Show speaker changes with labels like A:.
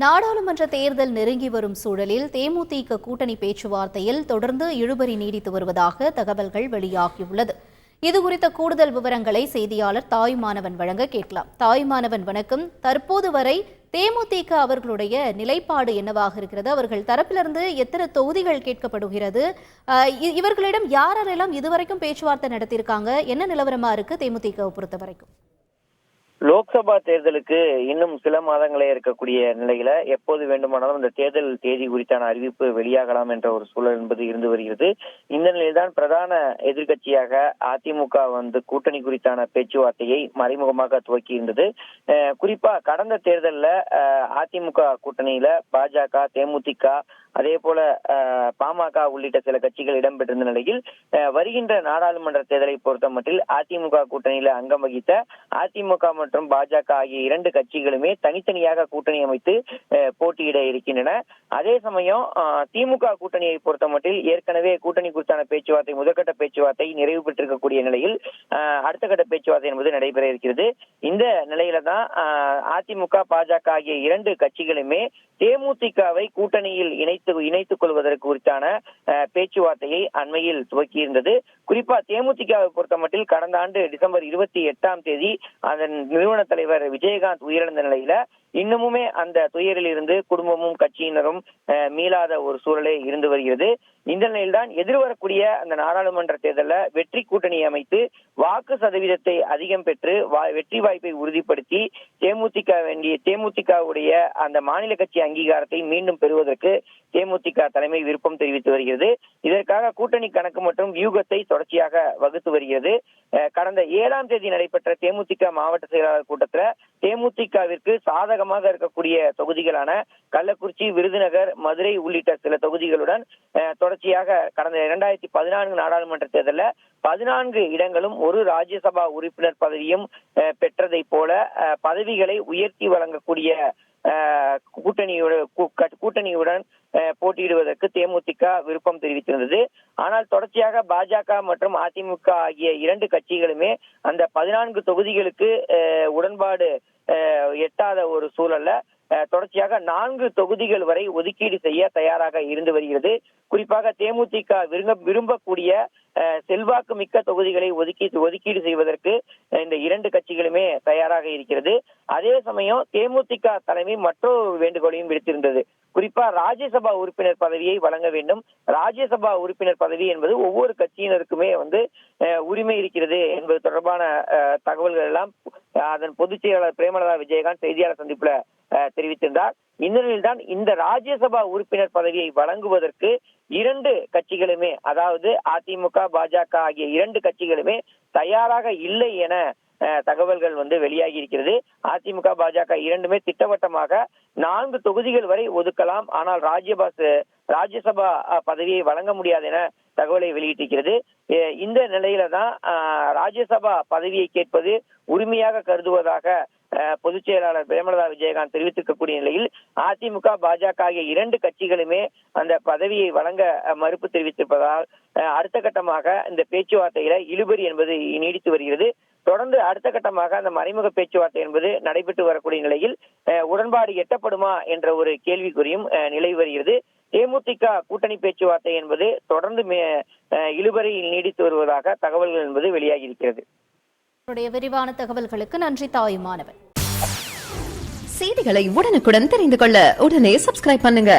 A: நாடாளுமன்ற தேர்தல் நெருங்கி வரும் சூழலில் தேமுதிக கூட்டணி பேச்சுவார்த்தையில் தொடர்ந்து இழுபறி நீடித்து வருவதாக தகவல்கள் வெளியாகியுள்ளது. இதுகுறித்த கூடுதல் விவரங்களை செய்தியாளர் தாயுமானவன் வழங்க கேட்கலாம். தாயுமானவன் வணக்கம். தற்போது வரை தேமுதிக அவர்களுடைய நிலைப்பாடு என்னவாக இருக்கிறது? அவர்கள் தரப்பிலிருந்து எத்தனை தொகுதிகள் கேட்கப்படுகிறது? இவர்களிடம் யாரெல்லாம் இதுவரைக்கும் பேச்சுவார்த்தை நடத்தியிருக்காங்க? என்ன நிலவரமா இருக்கு தேமுதிகவை பொறுத்த வரைக்கும்?
B: லோக்சபா தேர்தலுக்கு இன்னும் சில மாதங்களே இருக்கக்கூடிய நிலையில எப்போது வேண்டுமானாலும் இந்த தேர்தல் தேதி குறித்தான அறிவிப்பு வெளியாகலாம் என்ற ஒரு சூழல் என்பது இருந்து வருகிறது. இந்த நிலையில்தான் பிரதான எதிர்கட்சியாக அதிமுக கூட்டணி குறித்தான பேச்சுவார்த்தையை மறைமுகமாக துவக்கி இருந்தது. குறிப்பா கடந்த தேர்தலில் அதிமுக கூட்டணியில பாஜக, தேமுதிக, அதே போல பாமக உள்ளிட்ட சில கட்சிகள் இடம்பெற்றிருந்த நிலையில் வருகின்ற நாடாளுமன்ற தேர்தலை பொறுத்த மட்டில் அதிமுக கூட்டணியில அங்கம் வகித்த அதிமுக மற்றும் பாஜக ஆகிய இரண்டு கட்சிகளுமே தனித்தனியாக கூட்டணி அமைத்து போட்டியிட இருக்கின்றன. அதே சமயம் திமுக கூட்டணியை பொறுத்த மட்டில் ஏற்கனவே கூட்டணி குறித்தான பேச்சுவார்த்தை முதற்கட்ட பேச்சுவார்த்தை நிறைவு பெற்றிருக்கக்கூடிய நிலையில் அடுத்த கட்ட பேச்சுவார்த்தை என்பது நடைபெற இருக்கிறது. இந்த நிலையில தான் அதிமுக, பாஜக ஆகிய இரண்டு கட்சிகளுமே தேமுதிகவை கூட்டணியில் இணைத்துக் கொள்வதற்கு குறித்தான பேச்சுவார்த்தையை அண்மையில் துவக்கியிருந்தது. குறிப்பா தேமுதிகவை பொறுத்த மட்டில் கடந்த ஆண்டு டிசம்பர் 28 அதன் நிறுவன தலைவர் விஜயகாந்த் உயிரிழந்த நிலையில இன்னமுமே அந்த துயரில் இருந்து குடும்பமும் கட்சியினரும் மீளாத ஒரு சூழலே இருந்து வருகிறது. இந்த நிலையில்தான் எதிர்வரக்கூடிய அந்த நாடாளுமன்ற தேர்தலில் வெற்றி கூட்டணி அமைத்து வாக்கு சதவீதத்தை அதிகம் பெற்று வெற்றி வாய்ப்பை உறுதிப்படுத்தி தேமுதிகவுடைய அந்த மாநில கட்சி அங்கீகாரத்தை மீண்டும் பெறுவதற்கு தேமுதிக தலைமை விருப்பம் தெரிவித்து வருகிறது. இதற்காக கூட்டணி கணக்கு மற்றும் வியூகத்தை தொடர்ச்சியாக வகுத்து வருகிறது. கடந்த 7ஆம் தேதி நடைபெற்ற தேமுதிக மாவட்ட செயலாளர் கூட்டத்தில் தேமுதிகவிற்கு சாதகமாக இருக்கக்கூடிய தொகுதிகளான கள்ளக்குறிச்சி, விருதுநகர், மதுரை உள்ளிட்ட சில தொகுதிகளுடன் தொடர்ச்சியாக கடந்த 2014 நாடாளுமன்ற தேர்தலில் 14 இடங்களும் ஒரு ராஜ்யசபா உறுப்பினர் பதவியும் பெற்றதை போல பதவிகளை உயர்த்தி வழங்கக்கூடிய கூட்டணியுடன் போட்டியிடுவதற்கு தேமுதிக விருப்பம் தெரிவித்திருந்தது. ஆனால் தொடர்ச்சியாக பாஜக மற்றும் அதிமுக ஆகிய இரண்டு கட்சிகளுமே அந்த 14 தொகுதிகளுக்கு உடன்பாடு எட்டாத ஒரு சூழல்ல தொடர்ச்சியாக 4 தொகுதிகள் வரை ஒதுக்கீடு செய்ய தயாராக இருந்து வருகிறது. குறிப்பாக தேமுதிக விரும்பக்கூடிய செல்வாக்கு மிக்க தொகுதிகளை ஒதுக்கீடு செய்வதற்கு இந்த இரண்டு கட்சிகளுமே தயாராக இருக்கிறது. அதே சமயம் தேமுதிக தலைமை மற்றொரு வேண்டுகோளையும் விடுத்திருந்தது. குறிப்பா ராஜ்யசபா உறுப்பினர் பதவியை வழங்க வேண்டும். ராஜ்யசபா உறுப்பினர் பதவி என்பது ஒவ்வொரு கட்சியினருக்குமே உரிமை இருக்கிறது என்பது தொடர்பான தகவல்கள் எல்லாம் அதன் பொதுச் செயலாளர் பிரேமலதா விஜயகாந்த் செய்தியாளர் சந்திப்புல தெரிவித்திருந்தார். இந்த நிலையில்தான் இந்த ராஜ்யசபா உறுப்பினர் பதவியை வழங்குவதற்கு இரண்டு கட்சிகளுமே, அதாவது அதிமுக, பாஜக ஆகிய இரண்டு கட்சிகளுமே தயாராக இல்லை என தகவல்கள் வெளியாகி இருக்கிறது. அதிமுக, பாஜக இரண்டுமே திட்டவட்டமாக 4 தொகுதிகள் வரை ஒதுக்கலாம், ஆனால் ராஜ்யசபா பதவியை வழங்க முடியாது என தகவலை வெளியிட்டிருக்கிறது. இந்த நிலையில தான் ராஜ்யசபா பதவியை கேட்பது உரிமையாக கருதுவதாக பொதுச் செயலாளர் பிரேமலதா விஜயகாந்த் தெரிவித்திருக்கக்கூடிய நிலையில் அதிமுக, பாஜக ஆகிய இரண்டு கட்சிகளுமே அந்த பதவியை வழங்க மறுப்பு தெரிவித்திருப்பதால் அடுத்த கட்டமாக இந்த பேச்சுவார்த்தையில இழுபறி என்பது நீடித்து வருகிறது. தொடர்ந்து அடுத்த கட்டமாக அந்த மறைமுக பேச்சுவார்த்தை என்பது நடைபெற்று வரக்கூடிய நிலையில் உடன்பாடு எட்டப்படுமா என்ற ஒரு கேள்விக்குறியும் நிலவி வருகிறது. தேமுதிக கூட்டணி பேச்சுவார்த்தை என்பது தொடர்ந்து இழுபறியில் நீடித்து வருவதாக தகவல்கள் என்பது வெளியாகி இருக்கிறது.
A: விரிவான தகவல்களுக்கு நன்றி தாயுமானவன்.
C: செய்திகளை உடனுக்குடன் தெரிந்து கொள்ள உடனே சப்ஸ்கிரைப் பண்ணுங்க.